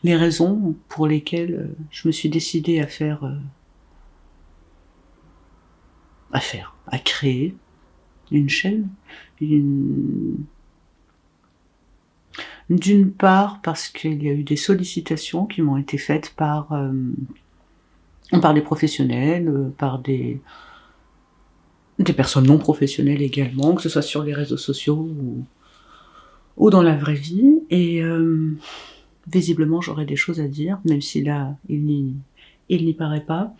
les raisons pour lesquelles je me suis décidée à créer une chaîne. D'une part parce qu'il y a eu des sollicitations qui m'ont été faites par des professionnels, par des personnes non professionnelles également, que ce soit sur les réseaux sociaux ou dans la vraie vie, et visiblement j'aurais des choses à dire, même si là il n'y paraît pas,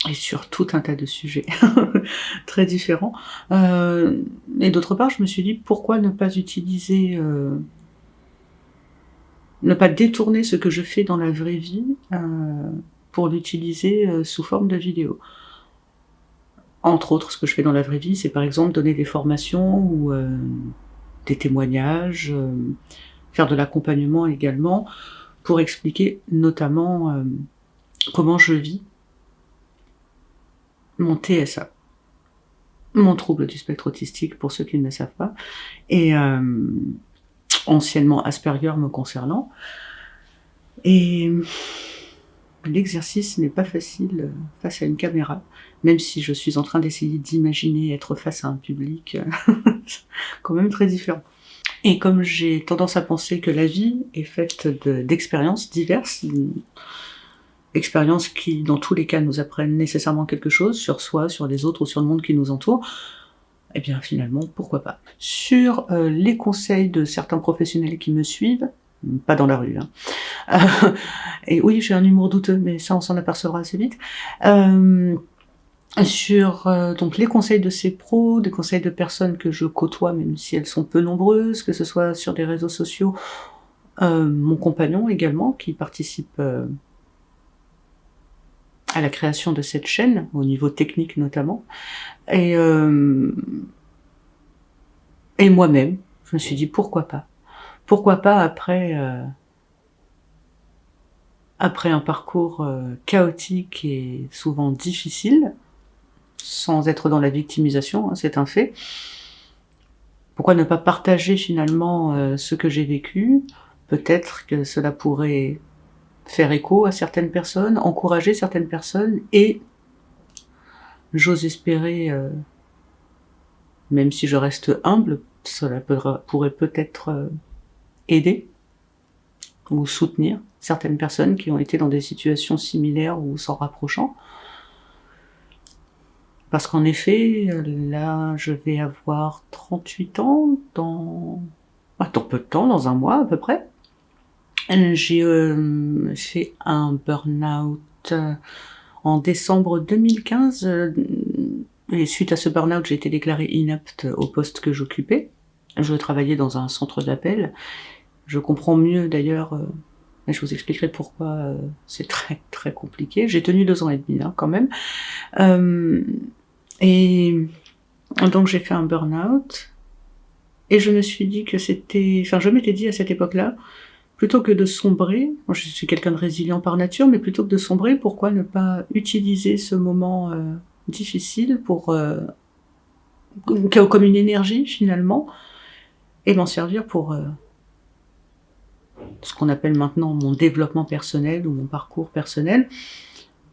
et sur tout un tas de sujets très différents. Et d'autre part, je me suis dit pourquoi ne pas utiliser, ne pas détourner ce que je fais dans la vraie vie pour l'utiliser sous forme de vidéo. Entre autres, ce que je fais dans la vraie vie, c'est par exemple donner des formations ou des témoignages, faire de l'accompagnement également, pour expliquer notamment comment je vis mon TSA, mon trouble du spectre autistique pour ceux qui ne le savent pas, et anciennement Asperger me concernant. Et l'exercice n'est pas facile face à une caméra, même si je suis en train d'essayer d'imaginer être face à un public quand même très différent. Et comme j'ai tendance à penser que la vie est faite d'expériences diverses, expériences qui, dans tous les cas, nous apprennent nécessairement quelque chose sur soi, sur les autres ou sur le monde qui nous entoure, eh bien finalement, pourquoi pas. Sur les conseils de certains professionnels qui me suivent, pas dans la rue, hein. Et oui, j'ai un humour douteux, mais ça on s'en apercevra assez vite. Sur donc les conseils de ces pros, des conseils de personnes que je côtoie, même si elles sont peu nombreuses, que ce soit sur des réseaux sociaux, mon compagnon également, qui participe à la création de cette chaîne, au niveau technique notamment, et moi-même, je me suis dit pourquoi pas. Pourquoi pas après un parcours chaotique et souvent difficile, sans être dans la victimisation, hein, c'est un fait. Pourquoi ne pas partager finalement ce que j'ai vécu? Peut-être que cela pourrait faire écho à certaines personnes, encourager certaines personnes, et j'ose espérer, même si je reste humble, cela pourrait peut-être aider ou soutenir certaines personnes qui ont été dans des situations similaires ou s'en rapprochant. Parce qu'en effet, là, je vais avoir 38 ans dans peu de temps, dans un mois à peu près. J'ai fait un burn-out en décembre 2015, et suite à ce burn-out, j'ai été déclarée inapte au poste que j'occupais. Je travaillais dans un centre d'appel. Je comprends mieux d'ailleurs, et je vous expliquerai pourquoi c'est très très compliqué. J'ai tenu 2 ans et demi hein, quand même. Et donc j'ai fait un burn-out, et je me suis dit que je m'étais dit à cette époque-là, plutôt que de sombrer, moi je suis quelqu'un de résilient par nature, mais plutôt que de sombrer, pourquoi ne pas utiliser ce moment difficile comme une énergie finalement, et m'en servir pour ce qu'on appelle maintenant mon développement personnel ou mon parcours personnel.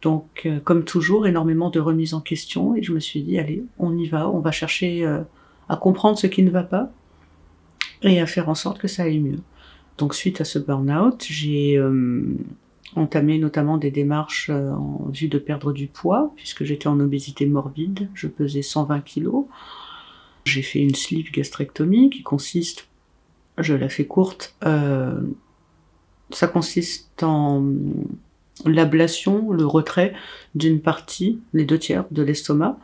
Donc comme toujours, énormément de remises en question, et je me suis dit allez, on y va, on va chercher à comprendre ce qui ne va pas, et à faire en sorte que ça aille mieux. Donc suite à ce burn-out, j'ai entamé notamment des démarches en vue de perdre du poids, puisque j'étais en obésité morbide, je pesais 120 kilos. J'ai fait une sleeve gastrectomie qui consiste, je la fais courte, ça consiste en l'ablation, le retrait d'une partie, les 2/3 de l'estomac,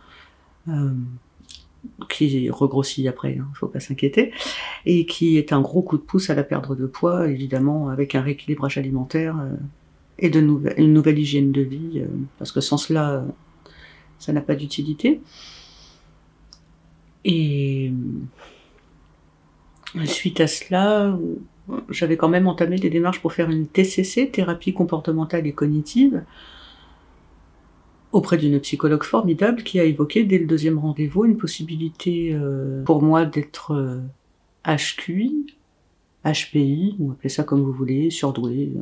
qui regrossit après, hein, faut pas s'inquiéter, et qui est un gros coup de pouce à la perte de poids, évidemment avec un rééquilibrage alimentaire et une nouvelle hygiène de vie, parce que sans cela, ça n'a pas d'utilité. Et suite à cela, j'avais quand même entamé des démarches pour faire une TCC, thérapie comportementale et cognitive, auprès d'une psychologue formidable qui a évoqué dès le 2e rendez-vous une possibilité pour moi d'être HQI, HPI, ou appelez ça comme vous voulez, surdoué.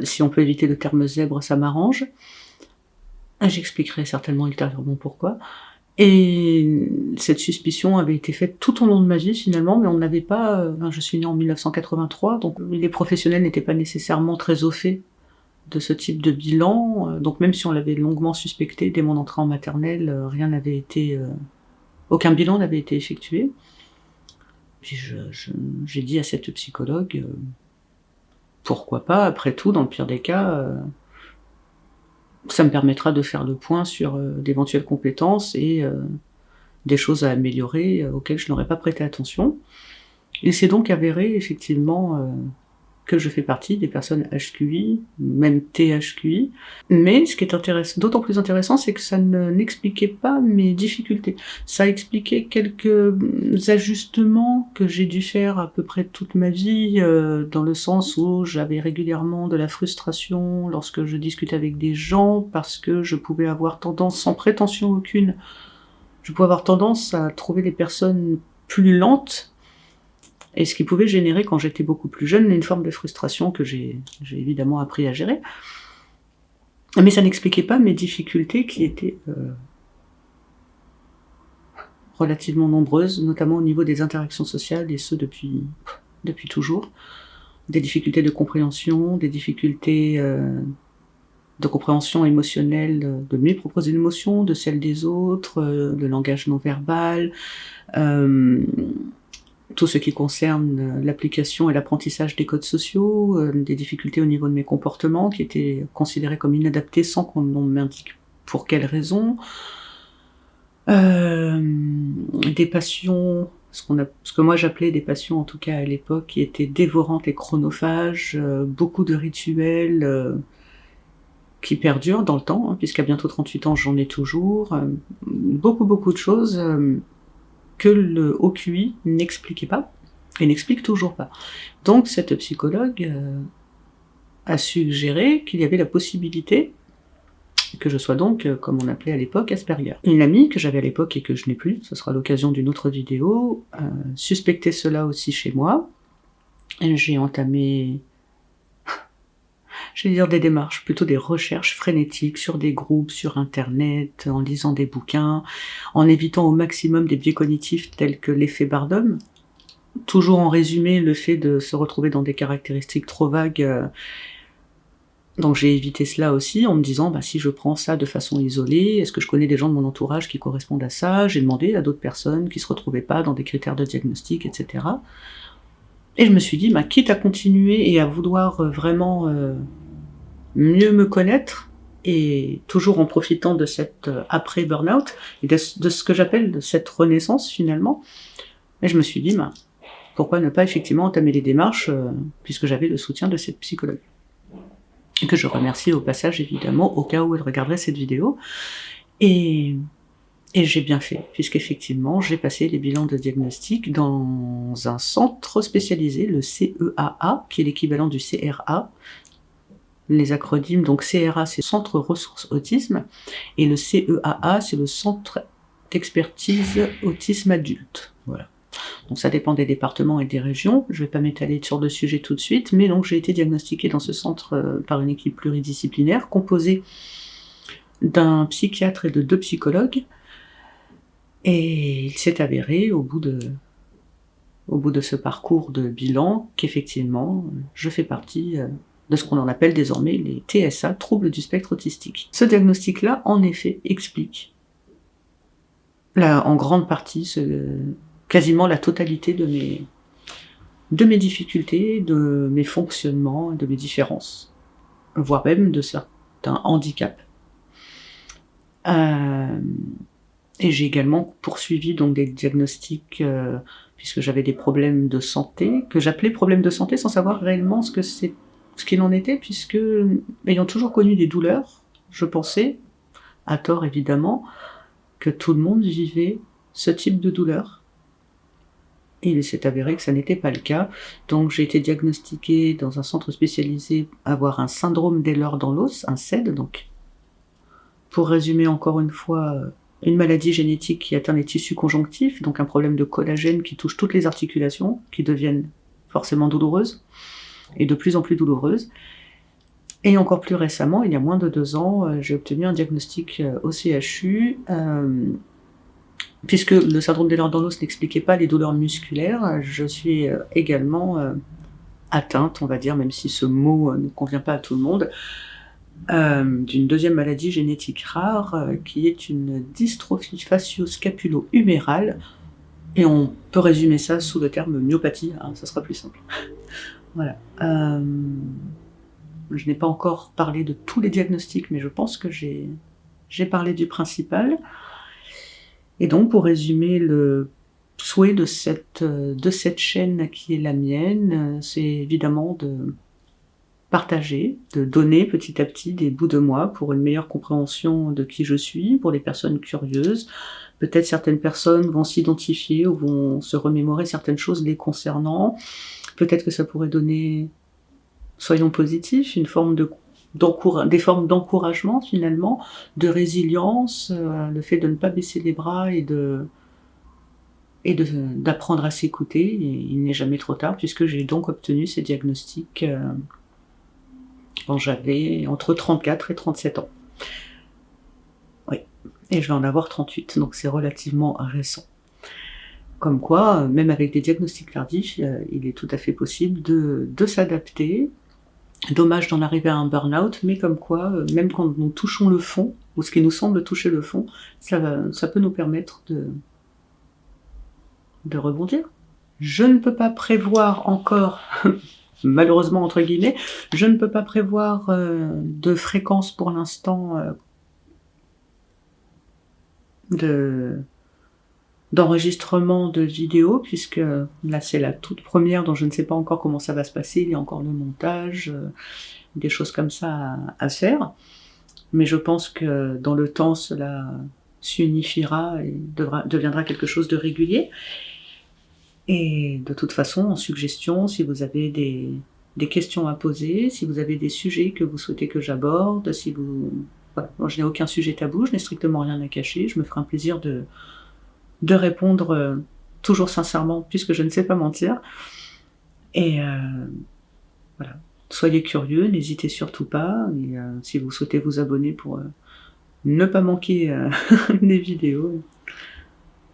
Si on peut éviter le terme zèbre, ça m'arrange. J'expliquerai certainement ultérieurement pourquoi. Et cette suspicion avait été faite tout au long de ma vie finalement, mais on n'avait pas... je suis née en 1983, donc les professionnels n'étaient pas nécessairement très au fait de ce type de bilan, donc même si on l'avait longuement suspecté dès mon entrée en maternelle, rien n'avait été... aucun bilan n'avait été effectué. Puis j'ai dit à cette psychologue, pourquoi pas, après tout, dans le pire des cas, ça me permettra de faire le point sur d'éventuelles compétences et des choses à améliorer auxquelles je n'aurais pas prêté attention. Il s'est donc avéré effectivement que je fais partie des personnes HQI, même THQI, mais ce qui est d'autant plus intéressant, c'est que ça n'expliquait pas mes difficultés. Ça expliquait quelques ajustements que j'ai dû faire à peu près toute ma vie, dans le sens où j'avais régulièrement de la frustration lorsque je discutais avec des gens, parce que je pouvais avoir tendance, sans prétention aucune, je pouvais avoir tendance à trouver les personnes plus lentes, et ce qui pouvait générer, quand j'étais beaucoup plus jeune, une forme de frustration que j'ai évidemment appris à gérer. Mais ça n'expliquait pas mes difficultés qui étaient relativement nombreuses, notamment au niveau des interactions sociales, et ce depuis toujours. Des difficultés de compréhension, des difficultés de compréhension émotionnelle de mes propres émotions, de celles des autres, le langage non verbal, tout ce qui concerne l'application et l'apprentissage des codes sociaux, des difficultés au niveau de mes comportements qui étaient considérés comme inadaptés sans qu'on m'indique pour quelles raisons, des passions, ce que moi j'appelais des passions en tout cas à l'époque, qui étaient dévorantes et chronophages, beaucoup de rituels qui perdurent dans le temps, hein, puisqu'à bientôt 38 ans j'en ai toujours, beaucoup de choses que le OQI n'expliquait pas, et n'explique toujours pas. Donc cette psychologue a suggéré qu'il y avait la possibilité que je sois donc, comme on appelait à l'époque, Asperger. Une amie que j'avais à l'époque et que je n'ai plus, ce sera l'occasion d'une autre vidéo, suspectait cela aussi chez moi. Et j'ai entamé, je vais dire des démarches, plutôt des recherches frénétiques sur des groupes, sur internet, en lisant des bouquins, en évitant au maximum des biais cognitifs tels que l'effet Barnum. Toujours en résumé, le fait de se retrouver dans des caractéristiques trop vagues. Donc j'ai évité cela aussi, en me disant, si je prends ça de façon isolée, est-ce que je connais des gens de mon entourage qui correspondent à ça? J'ai demandé à d'autres personnes qui se retrouvaient pas dans des critères de diagnostic, etc. Et je me suis dit, quitte à continuer et à vouloir vraiment mieux me connaître, et toujours en profitant de cette après-burnout, et de ce que j'appelle cette renaissance finalement, et je me suis dit, pourquoi ne pas effectivement entamer les démarches, puisque j'avais le soutien de cette psychologue. Et que je remercie au passage évidemment, au cas où elle regarderait cette vidéo, et j'ai bien fait, puisqu'effectivement j'ai passé les bilans de diagnostic dans un centre spécialisé, le CEAA, qui est l'équivalent du CRA, les acronymes, donc CRA c'est Centre Ressources Autisme, et le CEAA c'est le Centre d'Expertise Autisme Adulte, voilà. Donc ça dépend des départements et des régions, je ne vais pas m'étaler sur le sujet tout de suite, mais donc j'ai été diagnostiquée dans ce centre par une équipe pluridisciplinaire, composée d'un psychiatre et de 2 psychologues, et il s'est avéré, au bout de ce parcours de bilan, qu'effectivement, je fais partie de ce qu'on appelle désormais les TSA, troubles du spectre autistique. Ce diagnostic-là, en effet, explique, en grande partie, quasiment la totalité de mes difficultés, de mes fonctionnements, de mes différences, voire même de certains handicaps. Et j'ai également poursuivi donc des diagnostics, puisque j'avais des problèmes de santé, que j'appelais problèmes de santé sans savoir réellement ce qu'il en était, puisque, ayant toujours connu des douleurs, je pensais, à tort évidemment, que tout le monde vivait ce type de douleur. Et il s'est avéré que ça n'était pas le cas, donc j'ai été diagnostiquée dans un centre spécialisé à avoir un syndrome d'Ehlers dans l'os, un SED, donc, pour résumer encore une fois, une maladie génétique qui atteint les tissus conjonctifs, donc un problème de collagène qui touche toutes les articulations, qui deviennent forcément douloureuse, et de plus en plus douloureuse. Et encore plus récemment, il y a moins de 2 ans, j'ai obtenu un diagnostic au CHU, puisque le syndrome d'Ehlers-Danlos n'expliquait pas les douleurs musculaires. Je suis également atteinte, on va dire, même si ce mot ne convient pas à tout le monde, d'une deuxième maladie génétique rare, qui est une dystrophie facio-scapulo-humérale, et on peut résumer ça sous le terme myopathie, hein, ça sera plus simple. Voilà. Je n'ai pas encore parlé de tous les diagnostics, mais je pense que j'ai parlé du principal. Et donc, pour résumer le souhait de cette chaîne qui est la mienne, c'est évidemment de partager, de donner petit à petit des bouts de moi pour une meilleure compréhension de qui je suis, pour les personnes curieuses. Peut-être certaines personnes vont s'identifier ou vont se remémorer certaines choses les concernant. Peut-être que ça pourrait donner, soyons positifs, une forme des formes d'encouragement finalement, de résilience, le fait de ne pas baisser les bras et d'apprendre à s'écouter. Et il n'est jamais trop tard, puisque j'ai donc obtenu ces diagnostics quand j'avais entre 34 et 37 ans. Oui, et je vais en avoir 38, donc c'est relativement récent. Comme quoi, même avec des diagnostics tardifs, il est tout à fait possible de s'adapter. Dommage d'en arriver à un burn-out, mais comme quoi, même quand nous touchons le fond, ou ce qui nous semble toucher le fond, ça peut nous permettre de rebondir. Je ne peux pas prévoir encore, malheureusement entre guillemets, je ne peux pas prévoir de fréquence pour l'instant d'enregistrement de vidéos, puisque là c'est la toute première, dont je ne sais pas encore comment ça va se passer, il y a encore le montage, des choses comme ça à faire, mais je pense que dans le temps cela s'unifiera et deviendra quelque chose de régulier. Et de toute façon, en suggestion, si vous avez des questions à poser, si vous avez des sujets que vous souhaitez que j'aborde, voilà. Moi, je n'ai aucun sujet tabou, je n'ai strictement rien à cacher, je me ferai un plaisir de répondre toujours sincèrement, puisque je ne sais pas mentir. Et voilà. Soyez curieux, n'hésitez surtout pas. Et si vous souhaitez vous abonner pour ne pas manquer les vidéos,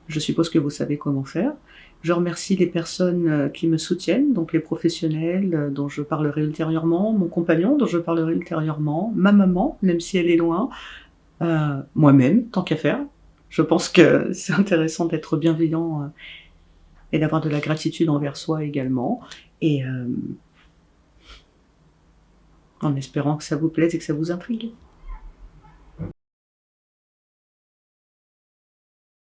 je suppose que vous savez comment faire. Je remercie les personnes qui me soutiennent, donc les professionnels dont je parlerai ultérieurement, mon compagnon dont je parlerai ultérieurement, ma maman, même si elle est loin, moi-même, tant qu'à faire. Je pense que c'est intéressant d'être bienveillant et d'avoir de la gratitude envers soi également, et en espérant que ça vous plaise et que ça vous intrigue.